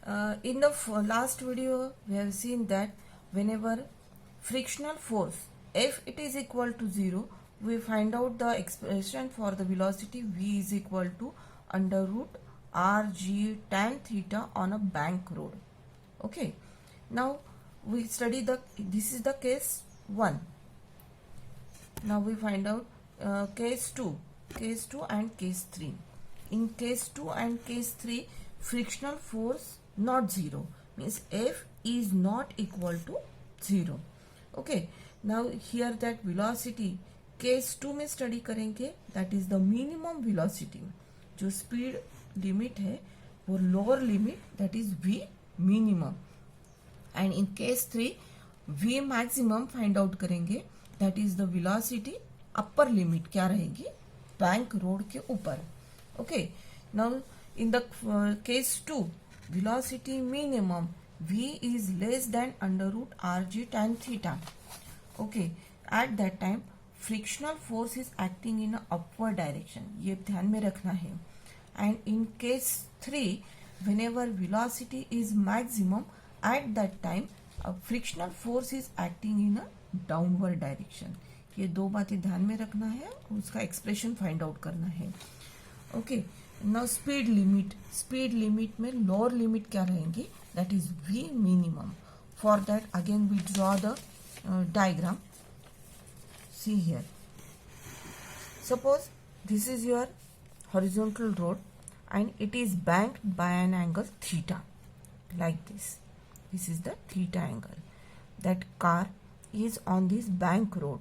In the last video, we have seen that whenever frictional force F it is equal to 0, we find out the expression for the velocity V is equal to under root rg tan theta on a bank road. Okay. Now we study this is the case 1. Now we find out case 2 and case 3. In case 2 and case 3, frictional force not 0 means F is not equal to 0. Okay. Now here that velocity case 2 में study करेंगे, that is the minimum velocity. जो speed limit है वो lower limit, that is v minimum. And in case 3 v maximum find out करेंगे, that is the velocity upper limit क्या रहेगी bank road के ऊपर. Okay. Now in the case 2 velocity minimum v is less than under root rg tan theta. Okay. At that time frictional force is acting in a upward direction. ये ध्यान में रखना है. And in case 3 whenever velocity is maximum, at that time a frictional force is acting in a downward direction. ये दो बातें ध्यान में रखना है, उसका एक्सप्रेशन फाइंड आउट करना है. ओके. नाउ स्पीड लिमिट में लोअर लिमिट क्या रहेंगी, that is v minimum. For that again we draw the diagram. See here, suppose this is your horizontal road and it is banked by an angle theta like this. This is the theta angle. That car is on this bank road.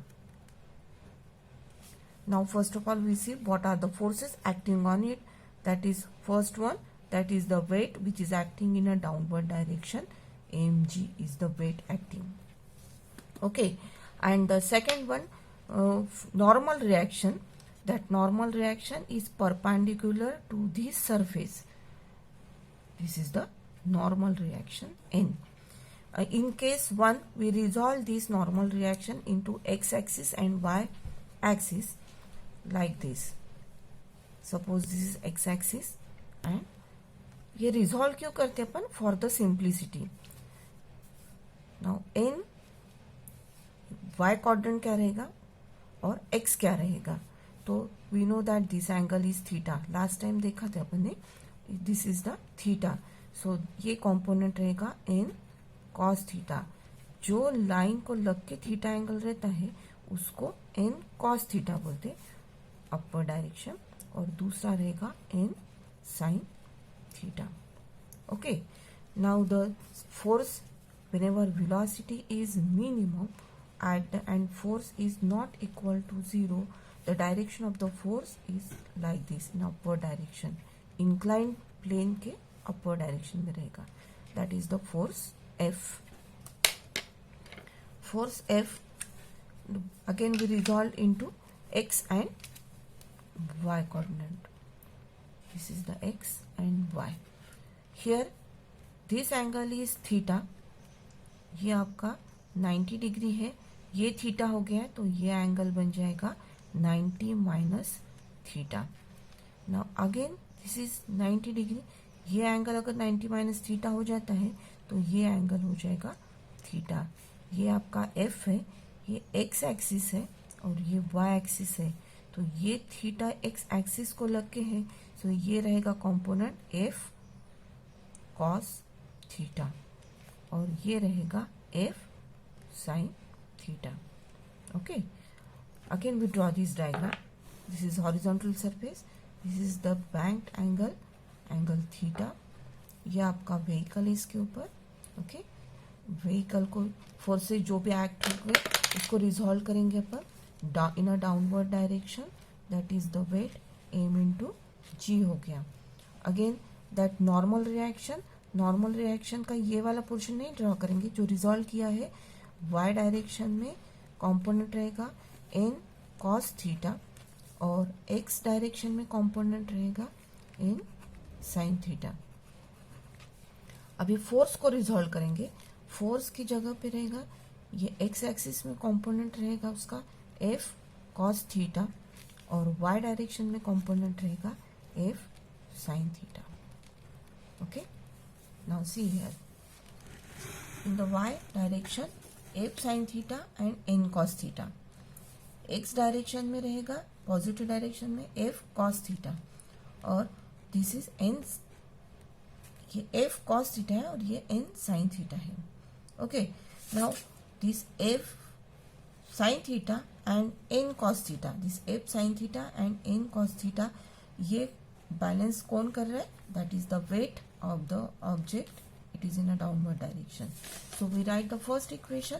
Now first of all we see what are the forces acting on it. That is first one, that is the weight which is acting in a downward direction. mg is the weight acting. Okay. And the second one, normal reaction. That normal reaction is perpendicular to the surface. This is the normal reaction n. In case 1 we resolve this normal reaction into x-axis and y-axis like this. Suppose this is x-axis and ये resolve क्यों करते अपन, for the simplicity. Now n y quadrant क्या रहेगा और x क्या रहेगा, तो we know that this angle is theta. Last time देखा था अपन ने, this is the theta. So ये कंपोनेंट रहेगा इन कॉस थीटा. जो लाइन को लग के थीटा एंगल रहता है उसको इन कॉस थीटा बोलते अपर डायरेक्शन, और दूसरा रहेगा in sine theta. Okay. Now the force whenever velocity is minimum and force is not equal to 0, the direction of the force is like this, in upward direction. Inclined plane के upward direction में रहेगा. That is the force F. Force F again we resolve into x and y coordinate. This is the x and y. Here this angle is theta. ये आपका 90 degree है, ये theta हो गया तो ये एंगल बन जाएगा 90 minus theta. Now again this is 90 degree. ये एंगल अगर 90 माइनस थीटा हो जाता है तो ये एंगल हो जाएगा थीटा. ये आपका एफ है, ये एक्स एक्सिस है और ये वाई एक्सिस है, तो ये थीटा एक्स एक्सिस को लग के है, तो ये रहेगा कंपोनेंट एफ कॉस थीटा और ये रहेगा F sine theta. Okay. Again we draw this diagram. This is horizontal surface, this is the banked angle theta. ये आपका व्हीकल है इसके ऊपर. ओके. व्हीकल को फोर्सेस जो भी एक्ट हुए उसको रिजॉल्व करेंगे अपन in a downward direction, that is the weight m into g हो गया. अगेन दैट नॉर्मल रिएक्शन का ये वाला पोर्शन नहीं ड्रॉ करेंगे, जो रिजॉल्व किया है y डायरेक्शन में कंपोनेंट रहेगा n cos थीटा और x डायरेक्शन में कंपोनेंट रहेगा n sin थीटा. अभी फोर्स को रिजॉल्व करेंगे. फोर्स की जगह पे रहेगा ये x एक्सिस में कंपोनेंट रहेगा उसका f cos थीटा और y डायरेक्शन में कंपोनेंट रहेगा f sin theta. Okay. Now see here in the y direction f sin theta and n cos theta, x direction में रहेगा पॉजिटिव डायरेक्शन में f cos theta और this is n, ये f cos theta है और ये n sin theta है. Okay, now this f sin theta and n cos theta, this f sin theta and n cos theta, ये balance कौन कर रहा है? That is the weight of the object, it is in a downward direction. So we write the first equation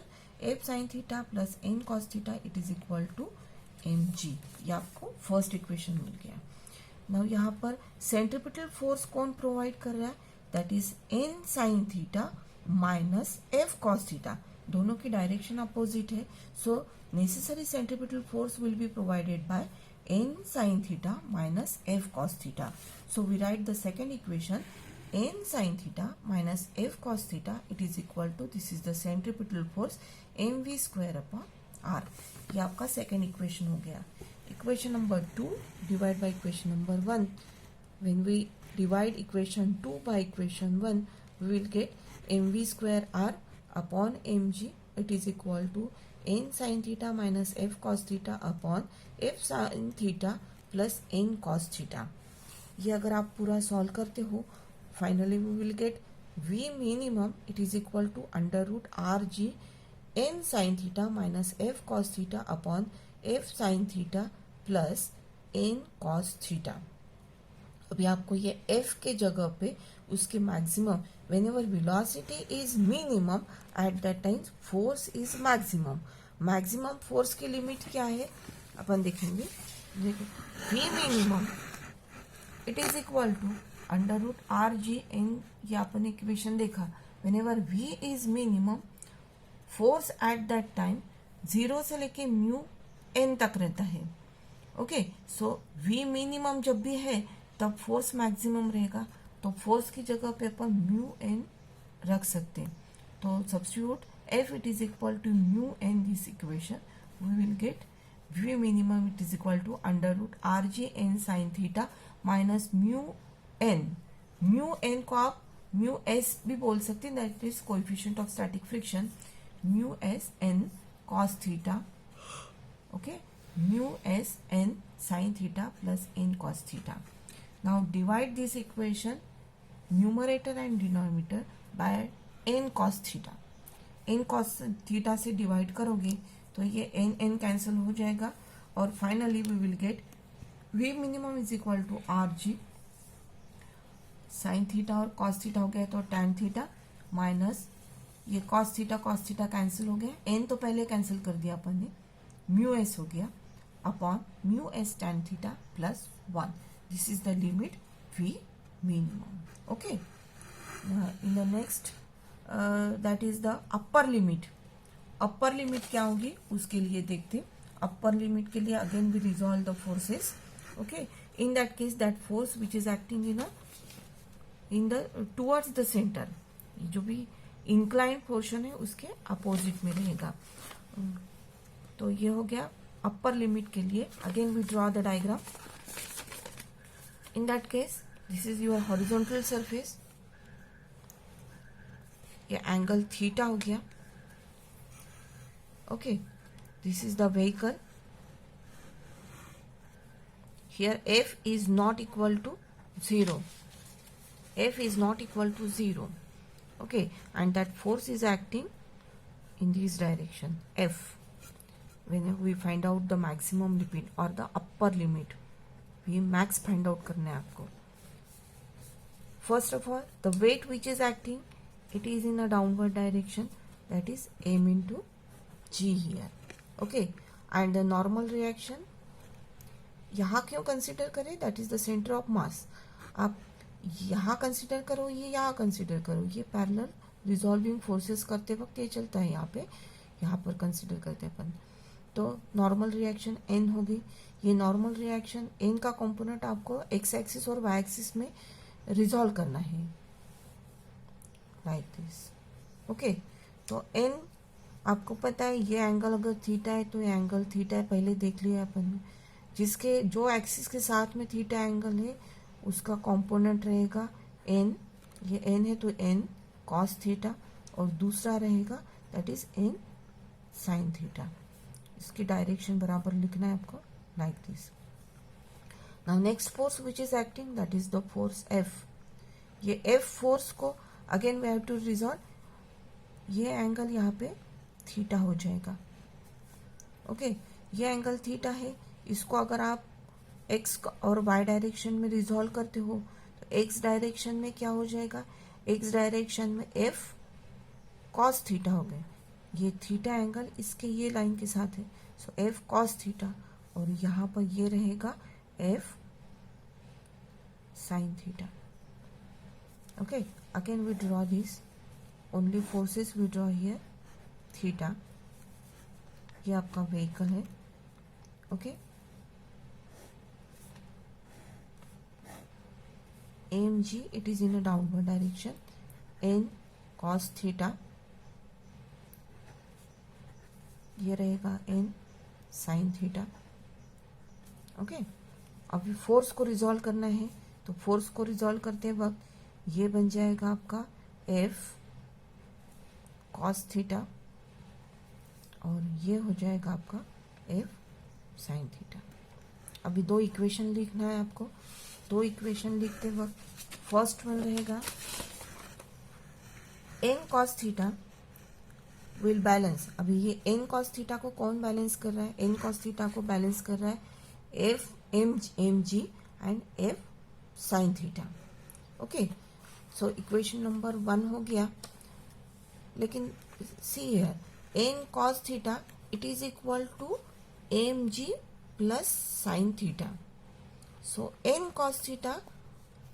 f sin theta plus n cos theta it is equal to mg. ये आपको first equation मिल गया. Now यहाँ पर centripetal force कौन provide कर रहा है? That is n sin theta minus f cos theta. दोनों की डायरेक्शन अपोजिट है, so necessary centripetal force will be provided by n sin theta minus f cos theta. So we write the second equation n sin theta minus f cos theta it is equal to, this is the centripetal force, mv square upon r. ये आपका second equation हो गया. Equation number 2 divide by equation number 1. When we divide equation 2 by equation 1 we will get mv square r upon mg it is equal to n sin theta minus f cos theta upon f sin theta plus n cos theta. ये अगर आप पूरा solve करते हो, finally we will get v minimum it is equal to under root rg n sin theta minus f cos theta upon f sin theta plus n cos theta. अभी आपको ये f के जगह पे उसके maximum, whenever velocity is minimum at that time force is maximum. Maximum force की limit क्या है अपन देखेंगे. v minimum it is equal to under root R G N, ये अपन इक्वेशन देखा. Whenever V is minimum, force at that time 0 से लेके mu N तक रहता है. ओके, सो वी मिनिमम जब भी है तब फोर्स मैक्सिमम रहेगा, तो फोर्स की जगह पे अपन म्यू एन रख सकते हैं. तो substitute F it is equal to mu N this equation, we will get V minimum it is equal to under root R G N sine theta minus mu N. Mu N को आप mu S भी बोल सकते हैं, that is coefficient of static friction. Mu S N cos theta, okay, mu S N sine theta plus N cos theta. Now divide this equation numerator and denominator by N cos theta. N cos theta से divide करोगे तो ये N N cancel हो जाएगा और finally we will get V minimum is equal to R G sine theta और cos theta हो गया तो टैन थीटा माइनस ये कॉस थीटा कैंसिल हो गया. एन तो पहले कैंसिल कर दिया अपन ने, म्यू एस हो गया upon mu S tan theta plus 1. This is the limit V minimum. Okay, in the next that is the upper limit. Upper limit क्या होगी उसके लिए देखते. अपर लिमिट के लिए again we resolve the forces. Okay, in that case that force which is acting in the towards the centre, जो भी incline portion है उसके अपोजिट में रहेगा. तो ये हो गया अपर लिमिट के लिए. Again we draw the diagram. In that case this is your horizontal surface, ये एंगल थीटा हो गया. Okay, this is the vehicle. Here F is not equal to 0. F is not equal to 0. Okay, and that force is acting in this direction F. When we find out the maximum limit or the upper limit, we max find out करना है आपको. First of all, the weight which is acting, it is in a downward direction, that is m into g here. Okay, and the normal reaction यहाँ क्यों consider करें? That is the centre of mass. आप यहाँ consider करो, ये यहाँ consider करो, ये पैरेलल रिजॉल्विंग फोर्सेस करते वक्त ये चलता है. यहाँ पर कंसिडर करते हैं अपन. तो नॉर्मल रिएक्शन एन होगी. ये नॉर्मल रिएक्शन एन का कंपोनेंट आपको एक्स एक्सिस और वाई एक्सिस में रिजॉल्व करना है लाइक दिस. ओके, तो एन आपको पता है ये एंगल अगर थीटा है तो ये एंगल थीटा है, पहले देख लिया अपन ने. जिसके जो एक्सिस के साथ में थीटा एंगल है उसका कंपोनेंट रहेगा एन ये n है तो n cos थीटा, और दूसरा रहेगा that is n sin theta. इसकी डायरेक्शन बराबर लिखना है आपको, like this. Now next force which is acting that is the force F। ये F फोर्स को again we have to resolve. ये एंगल यहाँ पे थीटा हो जाएगा। ओके, ये एंगल थीटा है। इसको अगर आप x और y डायरेक्शन में रिजॉल्व करते हो तो x डायरेक्शन में क्या हो जाएगा, x डायरेक्शन में F cos थीटा हो गया। ये थीटा एंगल इसके ये लाइन के साथ है, सो F cos थीटा, और यहाँ पर ये रहेगा F sin theta. Okay, again we draw this, only forces we draw here. Theta ये आपका व्हीकल है। Okay, AMG it is in a downward direction, n cos theta, ये रहेगा n sin थीटा। ओके, अभी फोर्स को resolve करना है, तो फोर्स को रिजॉल्व करते वक्त ये बन जाएगा आपका F cos थीटा, और ये हो जाएगा आपका F sin थीटा। अभी दो इक्वेशन लिखना है आपको। दो इक्वेशन लिखते वक्त फर्स्ट वन रहेगा n cos theta will balance. अभी ये n cos थीटा को कौन बैलेंस कर रहा है, n cos थीटा को बैलेंस कर रहा है F mg and F sin theta. Okay, so equation number 1 हो गया। लेकिन see here n cos theta it is equal to mg plus sine theta. So n cos theta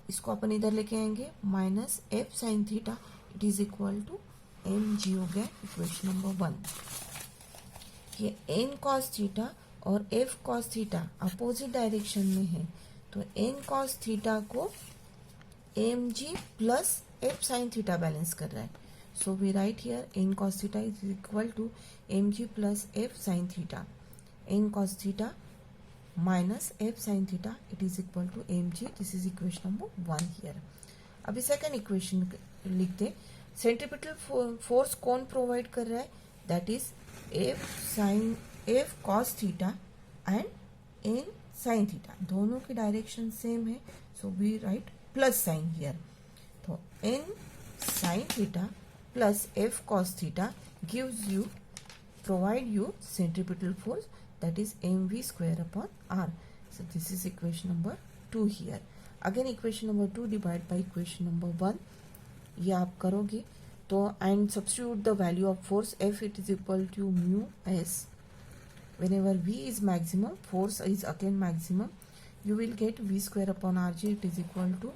इसको अपन इधर लेके आएंगे minus F sin theta it is equal to mg हो गया इक्वेशन नंबर 1। ये n cos थीटा और F cos theta opposite direction में है, तो n cos थीटा को mg plus F sin theta balance कर रहा है। So we write here n cos theta is equal to mg plus F sin theta. n cos theta minus F sin theta it is equal to mg। This is equation number 1 here. अभी second equation लिखते। Centripetal force कौन provide कर रहा है, that is F cos theta and n sin theta. दोनों की direction same है, so we write plus sine here. तो n sin theta plus F cos theta gives you provide you centripetal force that is mv square upon r. So this is equation number 2 here. Again equation number 2 divided by equation number 1. ये आप करोगे तो and substitute the value of force F, it is equal to mu s. Whenever V is maximum, force is again maximum, you will get V square upon Rg, it is equal to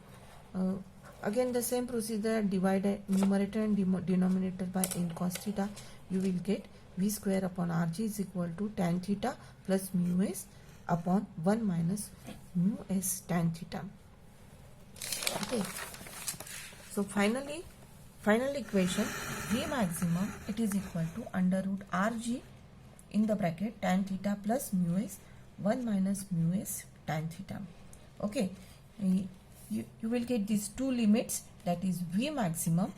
again the same procedure, divide numerator and denominator by n cos theta, you will get V square upon Rg is equal to tan theta plus mu s upon 1 minus mu s tan theta. Okay, so final equation V maximum it is equal to under root Rg in the bracket tan theta plus mu s 1 minus mu s tan theta. Okay, you will get these two limits, that is V maximum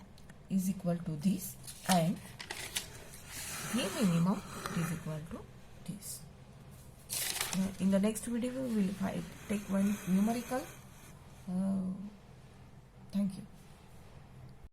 is equal to this and V minimum is equal to this. In the next video we will take one numerical. Thank you.